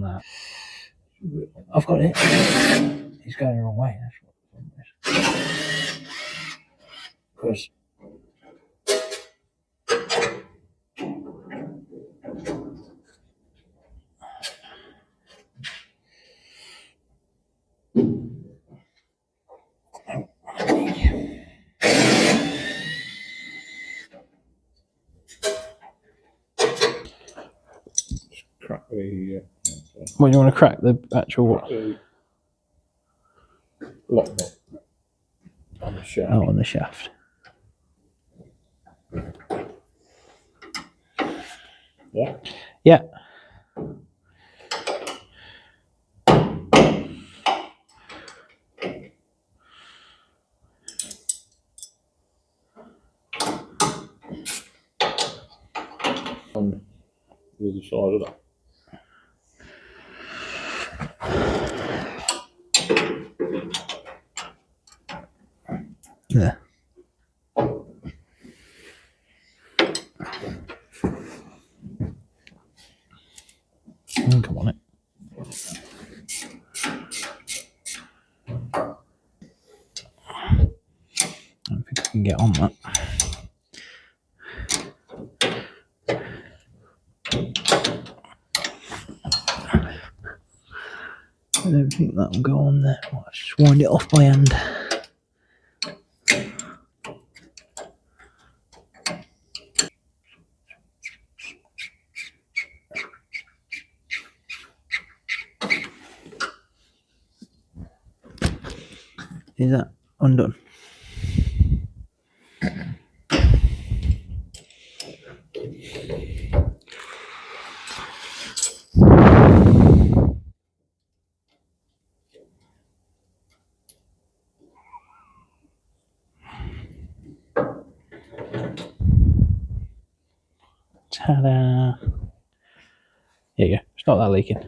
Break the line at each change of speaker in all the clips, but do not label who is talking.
on that. I've got it. He's going the wrong way. That's what the problem is. Because
crack the
what do you want to crack? The actual
lock nut on the shaft.
Oh, on the shaft.
Yeah.
Yeah.
On the other side of that.
Yeah. Come on it. I don't think I can get on that. I don't think that will go on there. I'll just wind it off by hand. Is that undone? Ta-da! There you go. It's not that leaking.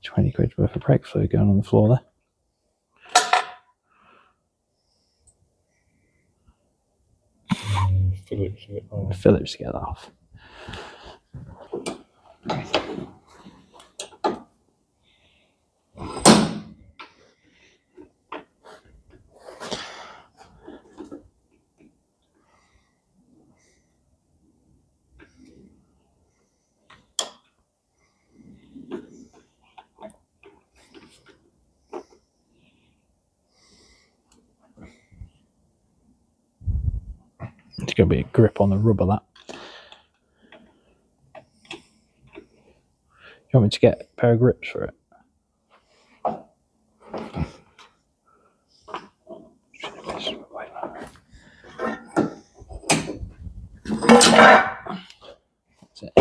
£20 worth of brake fluid going on the floor there. Phillips to get that off. It's going to be a grip on the rubber, that. You want me to get a pair of grips for it? That's it.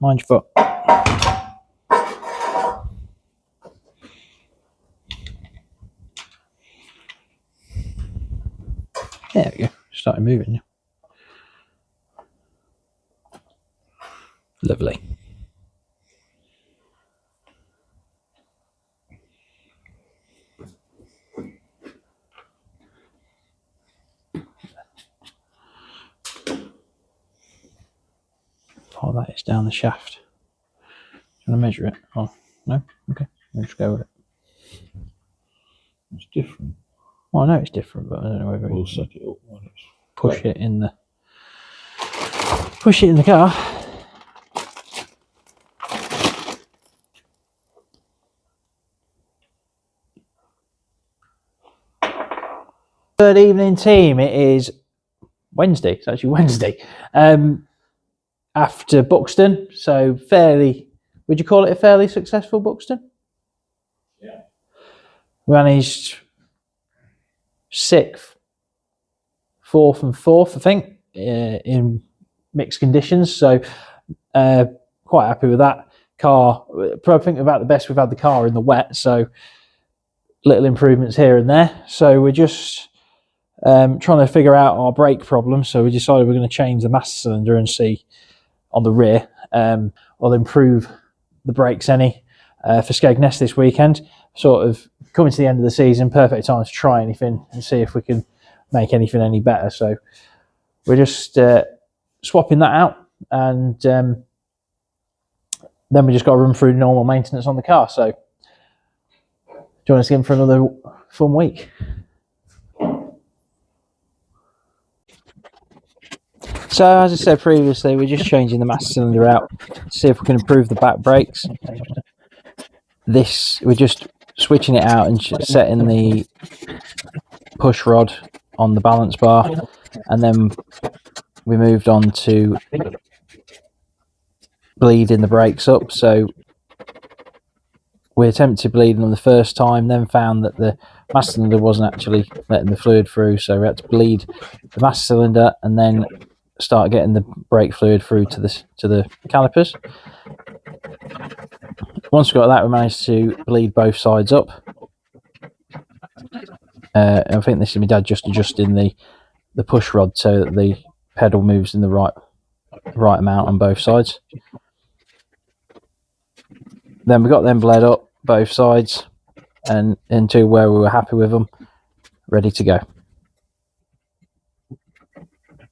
Mind your foot. There we go. Started moving. Lovely. Oh, that is down the shaft. Do you want to measure it? Oh, no? Okay. We'll just go with it.
It's different.
Well, I know it's different, but I don't know whether
We'll set it up when it's
push it in the car. Good evening, team. It is Wednesday. It's actually Wednesday. After Buxton, so fairly, would you call it a fairly successful Buxton?
Yeah.
We managed 6th, 4th and 4th, I think, in mixed conditions. So quite happy with that. Car, probably think about the best we've had the car in the wet. So little improvements here and there. So we're just trying to figure out our brake problem. So we decided we're going to change the master cylinder and see on the rear. We'll improve the brakes any for Skegness this weekend. Sort of coming to the end of the season, perfect time to try anything and see if we can make anything any better. So we're just swapping that out, and then we just got to run through normal maintenance on the car. So join us again for another fun week. So as I said previously, we're just changing the master cylinder out to see if we can improve the back brakes. We're just switching it out and setting the push rod on the balance bar, and then we moved on to bleeding the brakes up. So we attempted bleeding them the first time, then found that the master cylinder wasn't actually letting the fluid through, so we had to bleed the master cylinder and then start getting the brake fluid through to the calipers. Once we got that, we managed to bleed both sides up. I think this is my dad just adjusting the push rod so that the pedal moves in the right amount on both sides. Then we got them bled up both sides and into where we were happy with them, ready to go.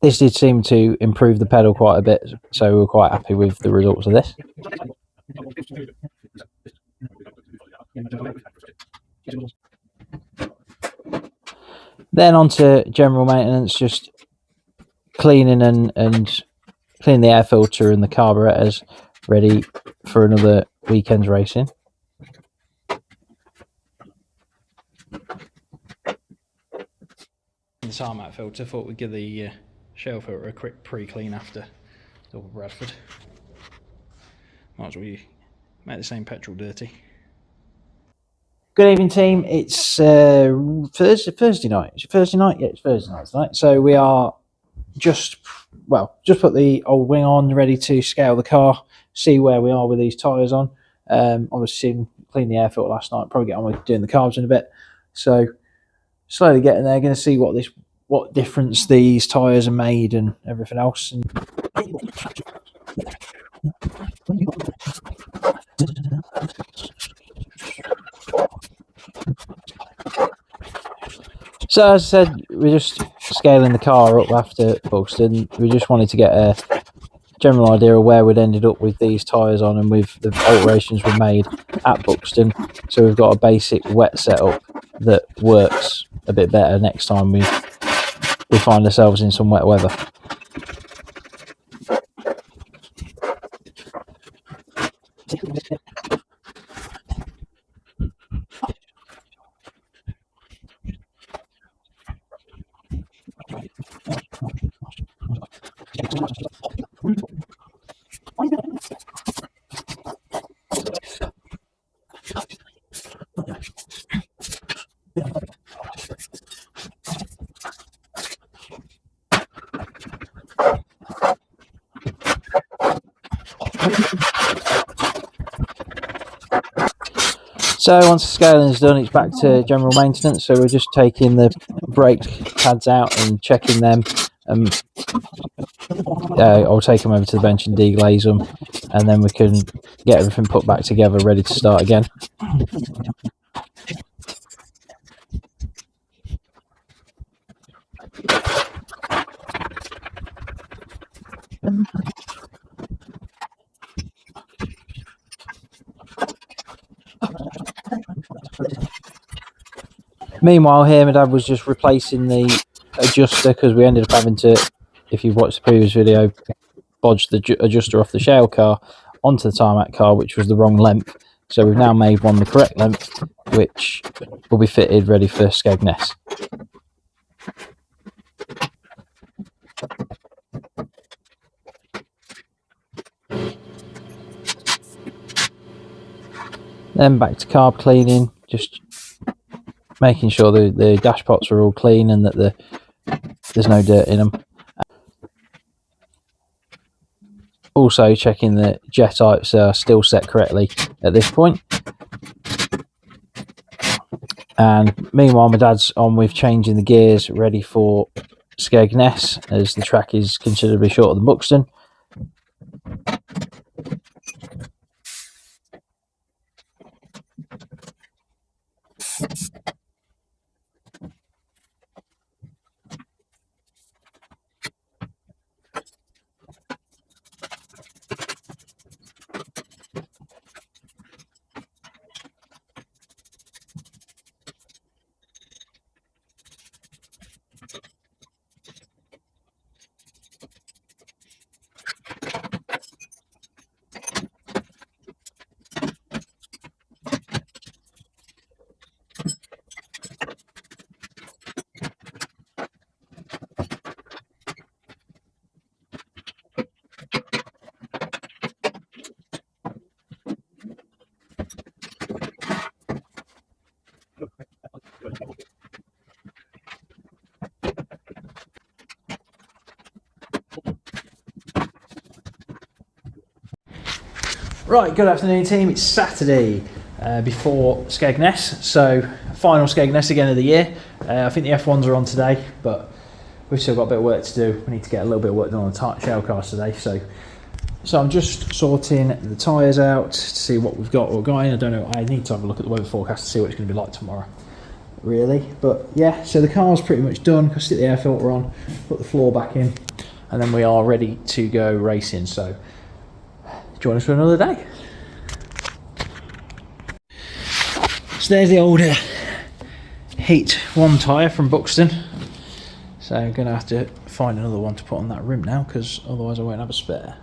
This did seem to improve the pedal quite a bit, so we were quite happy with the results of this. Then on to general maintenance, just cleaning and cleaning the air filter and the carburetors, ready for another weekend's racing. The tarmac filter, thought we'd give the shell filter a quick pre-clean after Double Bradford. Might as well make the same petrol dirty. Good evening, team. It's Thursday night. Is it Thursday night? Yeah, it's Thursday night tonight. So we are just put the old wing on, ready to scale the car, see where we are with these tyres on. Obviously, cleaned the air filter last night. Probably get on with doing the carbs in a bit. So slowly getting there. Going to see what difference these tyres are made and everything else. So as I said, we're just scaling the car up after Buxton. We just wanted to get a general idea of where we'd ended up with these tyres on and with the alterations we made at Buxton. So we've got a basic wet setup that works a bit better next time we find ourselves in some wet weather. So once the scaling is done, it's back to general maintenance. So we're just taking the brake pads out and checking them. I'll take them over to the bench and deglaze them, and then we can get everything put back together, ready to start again. Meanwhile, here my dad was just replacing the adjuster because we ended up having to, if you've watched the previous video, bodge the adjuster off the shell car onto the tarmac car, which was the wrong length. So we've now made one the correct length, which will be fitted ready for Skegness. Then back to carb cleaning, just making sure the dash pots are all clean and that there's no dirt in them. Also checking the jet types are still set correctly at this point. And meanwhile, my dad's on with changing the gears, ready for Skegness, as the track is considerably shorter than Buxton. Right, good afternoon team, it's Saturday before Skegness, so final Skegness again of the year. I think the F1s are on today, but we've still got a bit of work to do. We need to get a little bit of work done on the shell cars today, so I'm just sorting the tyres out to see what we've got or going. I don't know, I need to have a look at the weather forecast to see what it's going to be like tomorrow, really. But yeah, so the car's pretty much done. I stick the air filter on, put the floor back in, and then we are ready to go racing. So join us for another day. So there's the old Heat 1 tyre from Buxton. So I'm going to have to find another one to put on that rim now, because otherwise I won't have a spare.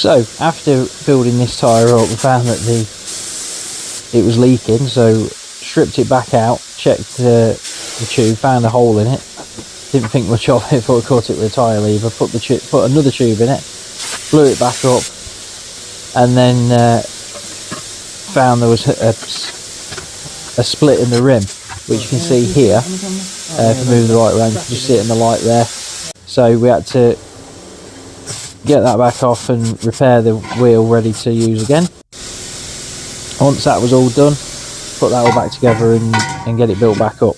So after building this tyre up, we found that it was leaking, so stripped it back out, checked the tube, found a hole in it. Didn't think much of it, thought I caught it with a tyre lever, put another tube in it, blew it back up, and then found there was a split in the rim, which you can see here. If you move the light around, you can just see it in the light there. So we had to get that back off and repair the wheel ready to use again. Once that was all done, put that all back together and get it built back up.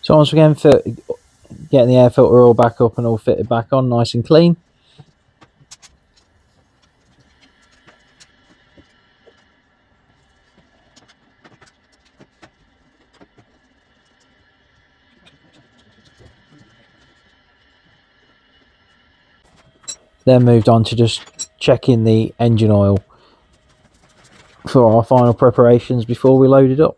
So once again, for getting the air filter all back up and all fitted back on nice and clean. Then moved on to just checking the engine oil for our final preparations before we load it up.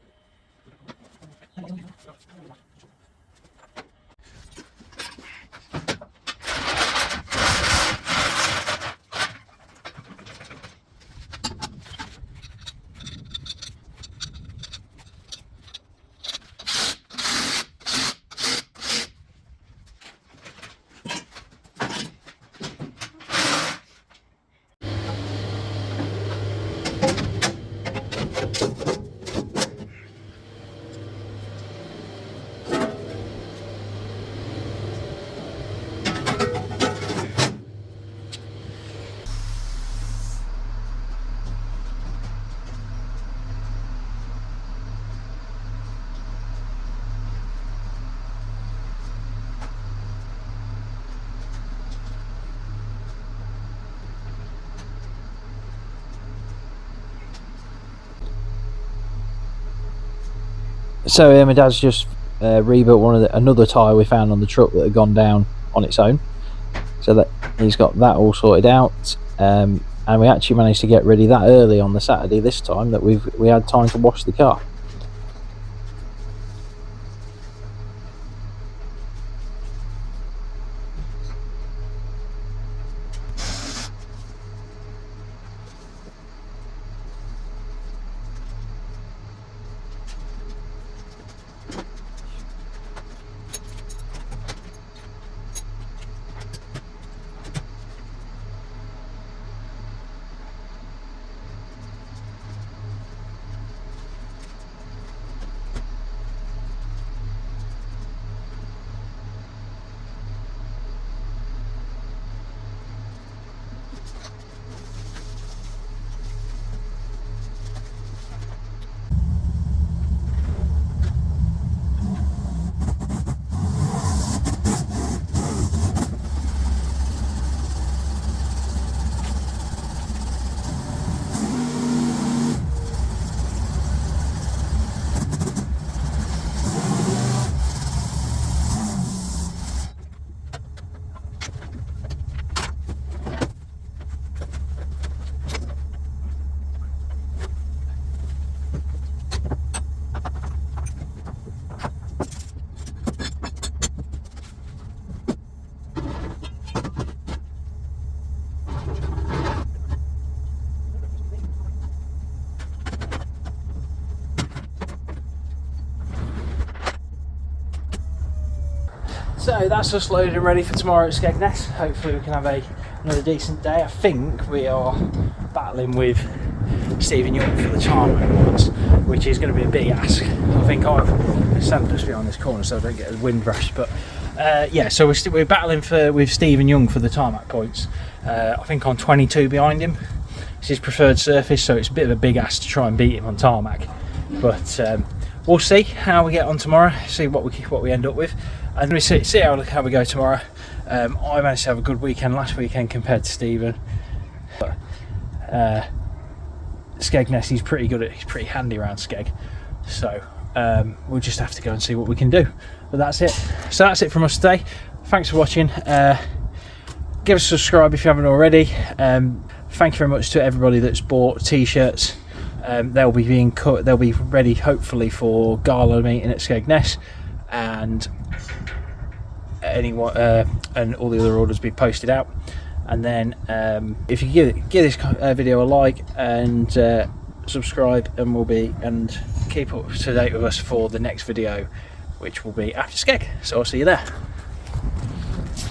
So my dad's just rebuilt another tyre we found on the truck that had gone down on its own. So that he's got that all sorted out, and we actually managed to get ready that early on the Saturday this time that we had time to wash the car. So that's us loaded and ready for tomorrow at Skegness. Hopefully we can have another decent day. I think we are battling with Stephen Young for the tarmac once, which is going to be a big ask. I think I've stand just behind this corner so I don't get a wind rush. But yeah, so we're battling with Stephen Young for the tarmac points. I think on 22 behind him. It's his preferred surface, so it's a bit of a big ask to try and beat him on tarmac. But we'll see how we get on tomorrow. See what we end up with. And we see how we go tomorrow. I managed to have a good weekend last weekend compared to Stephen. But, Skegness, he's pretty handy around Skeg. So we'll just have to go and see what we can do. But that's it. So that's it from us today. Thanks for watching. Give us a subscribe if you haven't already. Thank you very much to everybody that's bought t-shirts. They'll be being cut. They'll be ready hopefully for Gala meeting at Skegness, and anyone and all the other orders be posted out. And then if you give this video a like and subscribe, and keep up to date with us for the next video, which will be after Skeg. So I'll see you there.